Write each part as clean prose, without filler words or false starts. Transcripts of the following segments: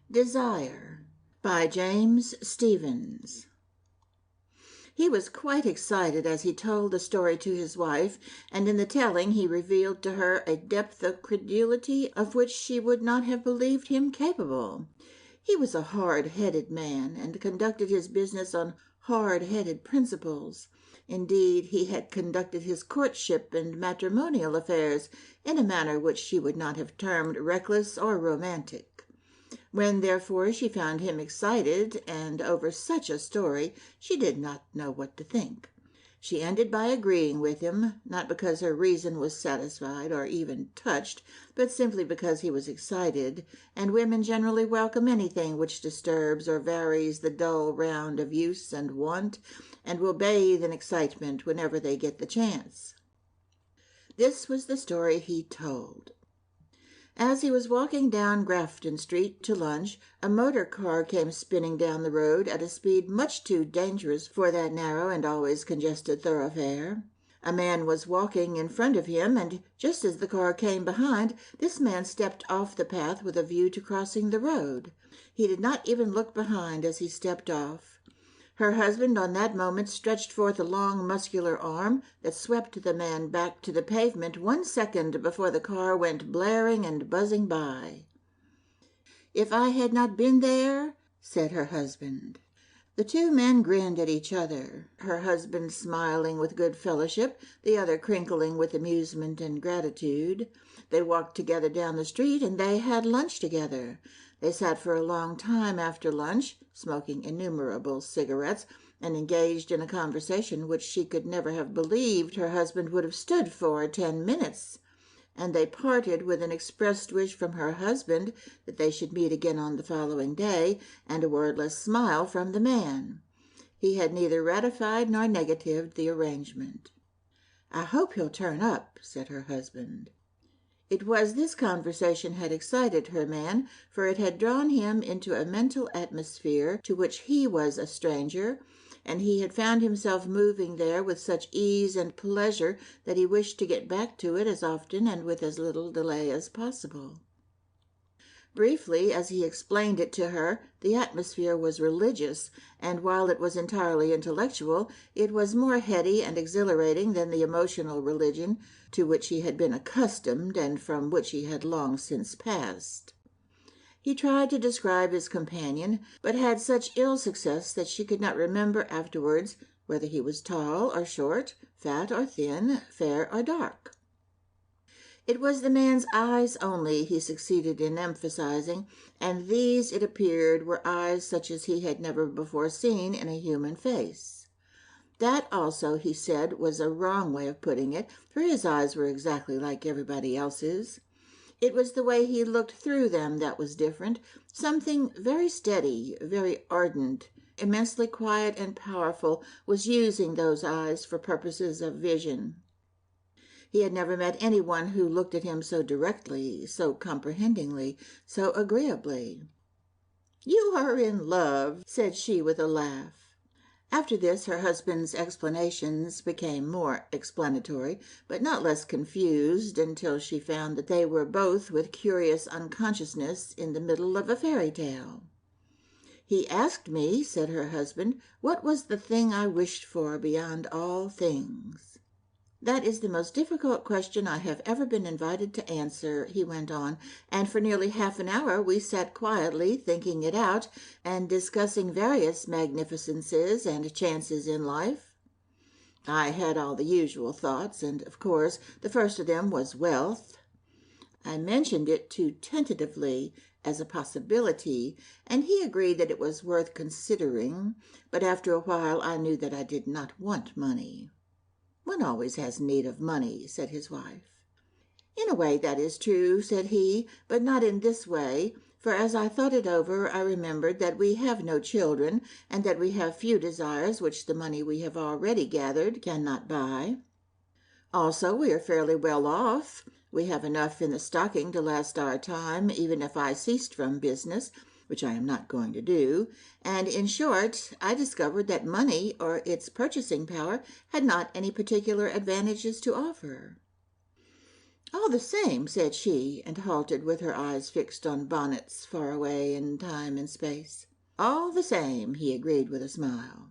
Desire by James Stephens. He was quite excited as he told the story to his wife, and in the telling he revealed to her a depth of credulity of which she would not have believed him capable. He was a hard-headed man, and conducted his business on hard-headed principles. Indeed, he had conducted his courtship and matrimonial affairs in a manner which she would not have termed reckless or romantic. When, therefore, she found him excited, and over such a story, she did not know what to think. She ended by agreeing with him, not because her reason was satisfied or even touched, but simply because he was excited, and women generally welcome anything which disturbs or varies the dull round of use and wont, and will bathe in excitement whenever they get the chance. This was the story he told. As he was walking down Grafton Street to lunch, a motor car came spinning down the road at a speed much too dangerous for that narrow and always congested thoroughfare. A man was walking in front of him, and just as the car came behind, this man stepped off the path with a view to crossing the road. He did not even look behind as he stepped off. Her husband on that moment stretched forth a long muscular arm that swept the man back to the pavement 1 second before the car went blaring and buzzing by. "If I had not been there," said her husband. The two men grinned at each other, her husband smiling with good fellowship, the other crinkling with amusement and gratitude. They walked together down the street, and they had lunch together. They sat for a long time after lunch, smoking innumerable cigarettes, and engaged in a conversation which she could never have believed her husband would have stood for 10 minutes. And they parted with an expressed wish from her husband that they should meet again on the following day, and a wordless smile from the man. He had neither ratified nor negatived the arrangement. "I hope he'll turn up," said her husband. It was this conversation had excited her man, for it had drawn him into a mental atmosphere to which he was a stranger, and he had found himself moving there with such ease and pleasure that he wished to get back to it as often and with as little delay as possible. Briefly, as he explained it to her, the atmosphere was religious, and while it was entirely intellectual, it was more heady and exhilarating than the emotional religion to which he had been accustomed and from which he had long since passed. He tried to describe his companion, but had such ill success that she could not remember afterwards whether he was tall or short, fat or thin, fair or dark. It was the man's eyes only he succeeded in emphasizing, and these, it appeared, were eyes such as he had never before seen in a human face. That also, he said, was a wrong way of putting it, for his eyes were exactly like everybody else's. It was the way he looked through them that was different, something very steady, very ardent, immensely quiet and powerful was using those eyes for purposes of vision. He had never met anyone who looked at him so directly, so comprehendingly, so agreeably. "You are in love," said she with a laugh. After this her husband's explanations became more explanatory, but not less confused, until she found that they were both with curious unconsciousness in the middle of a fairy tale. "He asked me," said her husband, "what was the thing I wished for beyond all things." "That is the most difficult question I have ever been invited to answer," he went on, "and for nearly half an hour we sat quietly thinking it out and discussing various magnificences and chances in life. I had all the usual thoughts, and, of course, the first of them was wealth. I mentioned it too tentatively as a possibility, and he agreed that it was worth considering, but after a while I knew that I did not want money." "One always has need of money," said his wife. "In a way that is true," said he, "but not in this way, for as I thought it over I remembered that we have no children, and that we have few desires which the money we have already gathered cannot buy. Also, we are fairly well off. We have enough in the stocking to last our time, even if I ceased from business, which I am not going to do, and in short, I discovered that money or its purchasing power had not any particular advantages to offer." "All the same," said she, and halted with her eyes fixed on bonnets far away in time and space. "All the same," he agreed with a smile.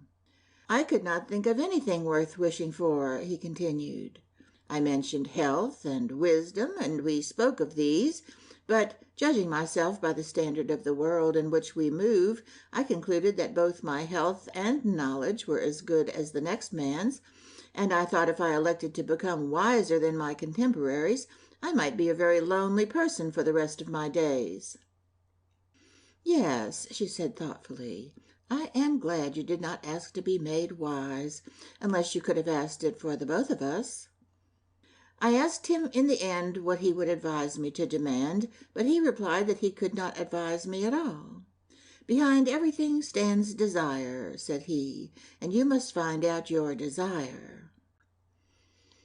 "I could not think of anything worth wishing for," he continued. "I mentioned health and wisdom, and we spoke of these, but, judging myself by the standard of the world in which we move, I concluded that both my health and knowledge were as good as the next man's, and I thought if I elected to become wiser than my contemporaries, I might be a very lonely person for the rest of my days." "Yes," she said thoughtfully, "I am glad you did not ask to be made wise, unless you could have asked it for the both of us." I asked him in the end what he would advise me to demand, but he replied that he could not advise me at all. "Behind everything stands desire," said he, "and you must find out your desire."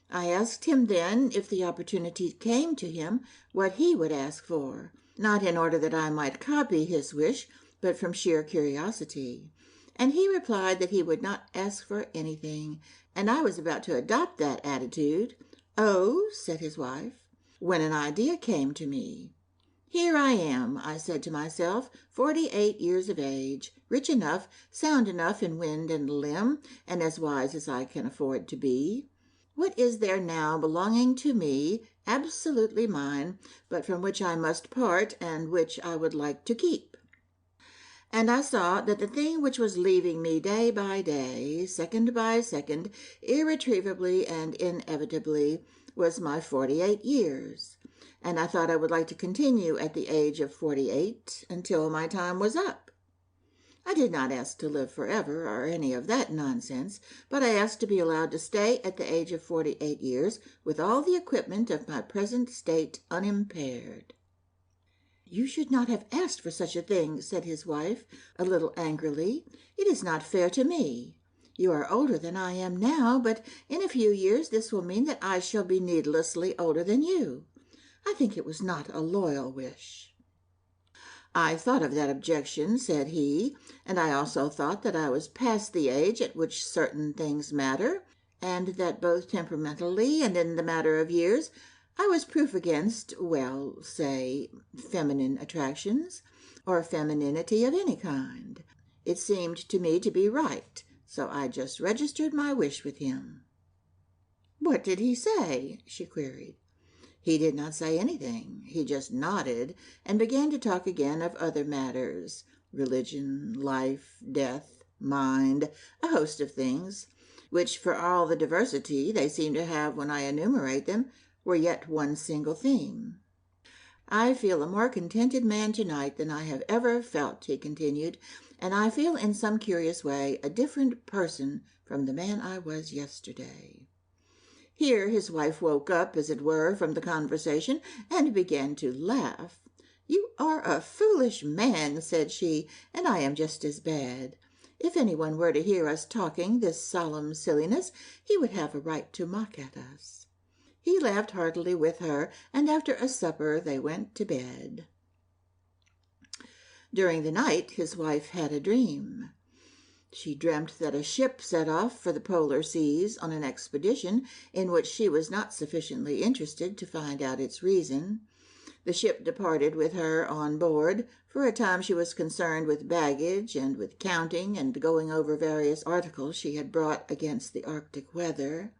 I asked him then, if the opportunity came to him, what he would ask for, not in order that I might copy his wish, but from sheer curiosity. And he replied that he would not ask for anything, and I was about to adopt that attitude. "Oh," said his wife, when an idea came to me. "Here I am," I said to myself, 48 years of age, rich enough, sound enough in wind and limb, and as wise as I can afford to be. What is there now belonging to me, absolutely mine, but from which I must part and which I would like to keep?" And I saw that the thing which was leaving me day by day, second by second, irretrievably and inevitably, was my 48 years. And I thought I would like to continue at the age of 48 until my time was up. I did not ask to live forever or any of that nonsense, but I asked to be allowed to stay at the age of 48 years with all the equipment of my present state unimpaired. "You should not have asked for such a thing," said his wife, a little angrily. "It is not fair to me. You are older than I am now, but in a few years this will mean that I shall be needlessly older than you. I think it was not a loyal wish." "I thought of that objection," said he, "and I also thought that I was past the age at which certain things matter, and that both temperamentally and in the matter of years I was proof against, well, say, feminine attractions, or femininity of any kind. It seemed to me to be right, so I just registered my wish with him." "What did he say?" she queried. "He did not say anything. He just nodded and began to talk again of other matters, religion, life, death, mind, a host of things, which, for all the diversity they seem to have when I enumerate them, were yet one single theme. I feel a more contented man tonight than I have ever felt," he continued, "and I feel in some curious way a different person from the man I was yesterday." Here his wife woke up, as it were, from the conversation, and began to laugh. "You are a foolish man," said she, "and I am just as bad. If anyone were to hear us talking this solemn silliness, he would have a right to mock at us." He laughed heartily with her, and after a supper they went to bed. During the night his wife had a dream. She dreamt that a ship set off for the polar seas on an expedition in which she was not sufficiently interested to find out its reason. The ship departed with her on board. For a time she was concerned with baggage and with counting and going over various articles she had brought against the Arctic weather.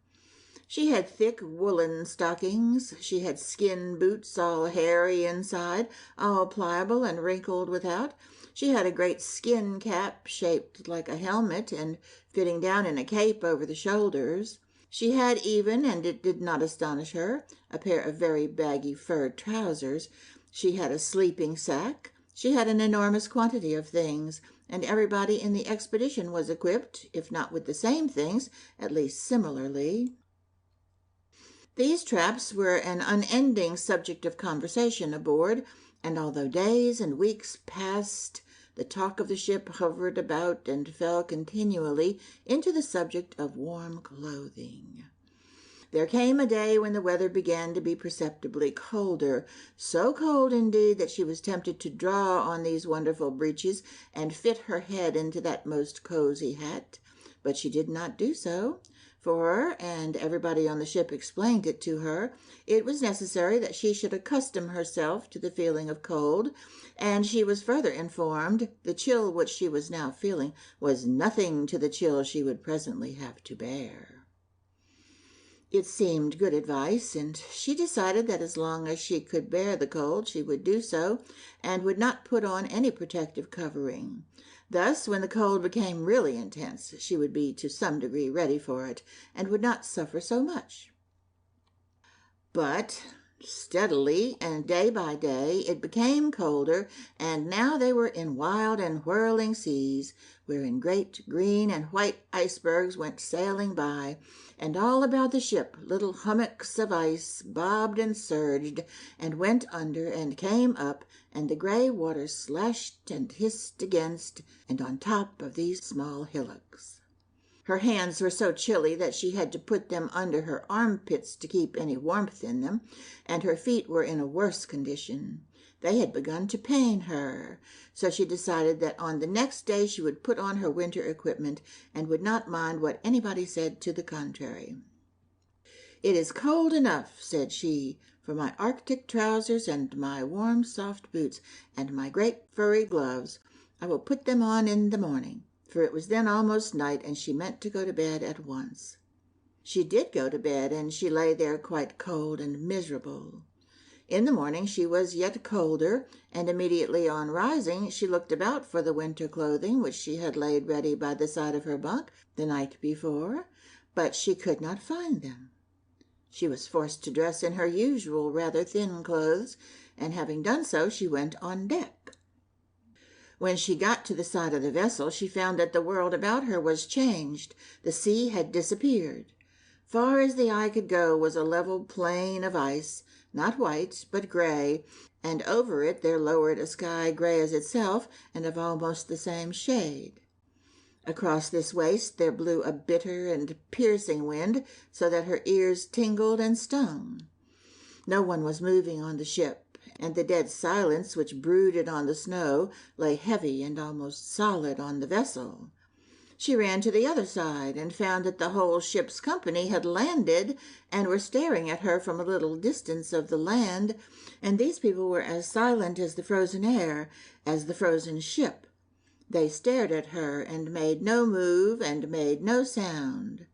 She had thick woolen stockings. She had skin boots, all hairy inside, all pliable and wrinkled without. She had a great skin cap shaped like a helmet and fitting down in a cape over the shoulders. She had even, and it did not astonish her, a pair of very baggy fur trousers. She had a sleeping sack. She had an enormous quantity of things, and everybody in the expedition was equipped, if not with the same things, at least similarly. These traps were an unending subject of conversation aboard, and although days and weeks passed, the talk of the ship hovered about and fell continually into the subject of warm clothing. There came a day when the weather began to be perceptibly colder, so cold indeed that she was tempted to draw on these wonderful breeches and fit her head into that most cozy hat, but she did not do so, For, and everybody on the ship explained it to her, it was necessary that she should accustom herself to the feeling of cold, and she was further informed the chill which she was now feeling was nothing to the chill she would presently have to bear. It seemed good advice, and she decided that as long as she could bear the cold she would do so, and would not put on any protective covering. Thus, when the cold became really intense, she would be to some degree ready for it, and would not suffer so much. But steadily and day by day it became colder, and now they were in wild and whirling seas, wherein great green and white icebergs went sailing by, and all about the ship little hummocks of ice bobbed and surged, and went under and came up, and the gray water slashed and hissed against and on top of these small hillocks. Her hands were so chilly that she had to put them under her armpits to keep any warmth in them, and her feet were in a worse condition. They had begun to pain her, so she decided that on the next day she would put on her winter equipment and would not mind what anybody said to the contrary. "It is cold enough," said she, "for my Arctic trousers and my warm soft boots and my great furry gloves. I will put them on in the morning." For it was then almost night, and she meant to go to bed at once. She did go to bed, and she lay there quite cold and miserable. In the morning she was yet colder, and immediately on rising she looked about for the winter clothing which she had laid ready by the side of her bunk the night before, but she could not find them. She was forced to dress in her usual rather thin clothes, and having done so she went on deck. When she got to the side of the vessel, she found that the world about her was changed. The sea had disappeared. Far as the eye could go was a level plain of ice, not white, but gray, and over it there lowered a sky gray as itself and of almost the same shade. Across this waste there blew a bitter and piercing wind, so that her ears tingled and stung. No one was moving on the ship, and the dead silence which brooded on the snow lay heavy and almost solid on the vessel. She ran to the other side, and found that the whole ship's company had landed and were staring at her from a little distance of the land, and these people were as silent as the frozen air, as the frozen ship. They stared at her, and made no move, and made no sound.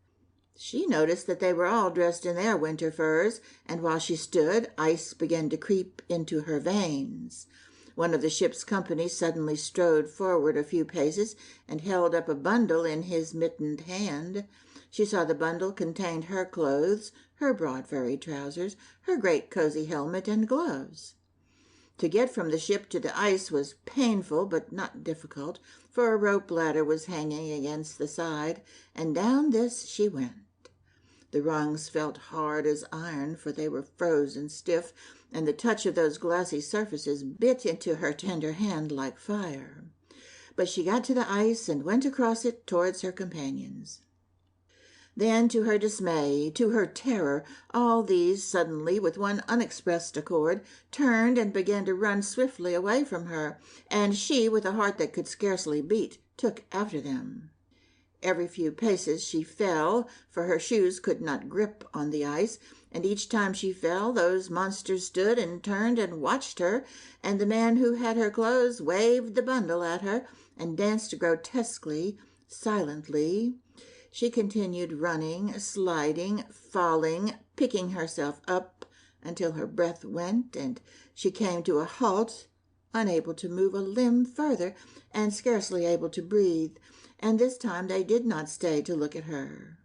She noticed that they were all dressed in their winter furs, and while she stood, ice began to creep into her veins. One of the ship's company suddenly strode forward a few paces and held up a bundle in his mittened hand. She saw the bundle contained her clothes, her broad furry trousers, her great cozy helmet and gloves. To get from the ship to the ice was painful but not difficult, for a rope ladder was hanging against the side, and down this she went. The rungs felt hard as iron, for they were frozen stiff, and the touch of those glassy surfaces bit into her tender hand like fire. But she got to the ice and went across it towards her companions. Then, to her dismay, to her terror, all these suddenly, with one unexpressed accord, turned and began to run swiftly away from her, and she, with a heart that could scarcely beat, took after them. Every few paces she fell, for her shoes could not grip on the ice, and each time she fell those monsters stood and turned and watched her, and the man who had her clothes waved the bundle at her and danced grotesquely, silently. She continued running, sliding, falling, picking herself up, until her breath went, and she came to a halt, unable to move a limb further, and scarcely able to breathe, and this time they did not stay to look at her.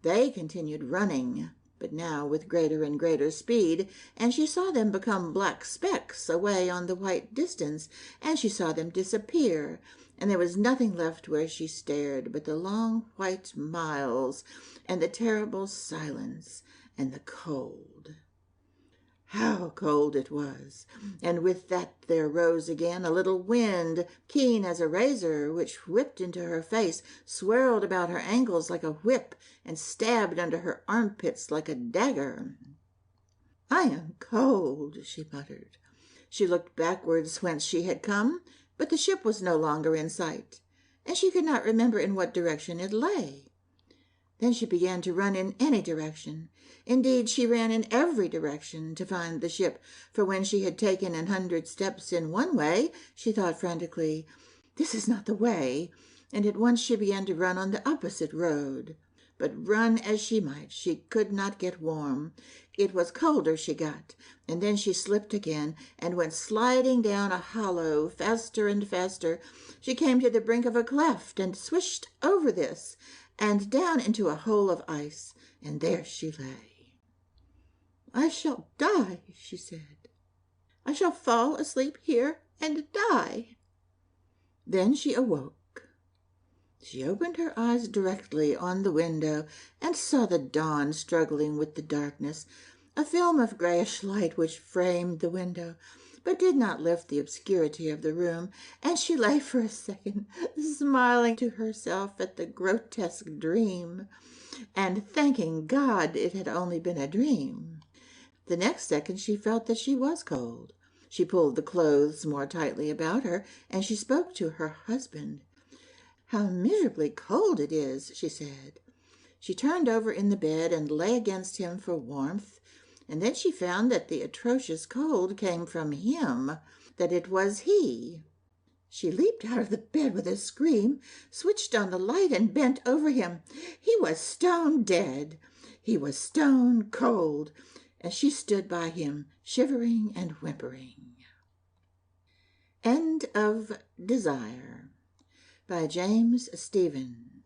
They continued running, but now with greater and greater speed, and she saw them become black specks away on the white distance, and she saw them disappear, and there was nothing left where she stared but the long white miles, and the terrible silence, and the cold. How cold it was! And with that there rose again a little wind, keen as a razor, which whipped into her face, swirled about her ankles like a whip, and stabbed under her armpits like a dagger. "I am cold," she muttered. She looked backwards whence she had come, but the ship was no longer in sight, and she could not remember in what direction it lay. Then she began to run in any direction. Indeed, she ran in every direction to find the ship, for when she had taken 100 steps in one way, she thought frantically, "This is not the way," and at once she began to run on the opposite road. But run as she might, she could not get warm. It was colder she got, and then she slipped again, and went sliding down a hollow faster and faster. She came to the brink of a cleft, and swished over this, and down into a hole of ice, and there she lay. "I shall die," she said. "I shall fall asleep here and die." Then she awoke. She opened her eyes directly on the window, and saw the dawn struggling with the darkness, a film of grayish light which framed the window, but did not lift the obscurity of the room, and she lay for a second, smiling to herself at the grotesque dream, and thanking God it had only been a dream. The next second she felt that she was cold. She pulled the clothes more tightly about her, and she spoke to her husband. "How miserably cold it is," she said. She turned over in the bed and lay against him for warmth, and then she found that the atrocious cold came from him, that it was he. She leaped out of the bed with a scream, switched on the light, and bent over him. He was stone dead. He was stone cold, and she stood by him, shivering and whimpering. End of Desire by James Stephens.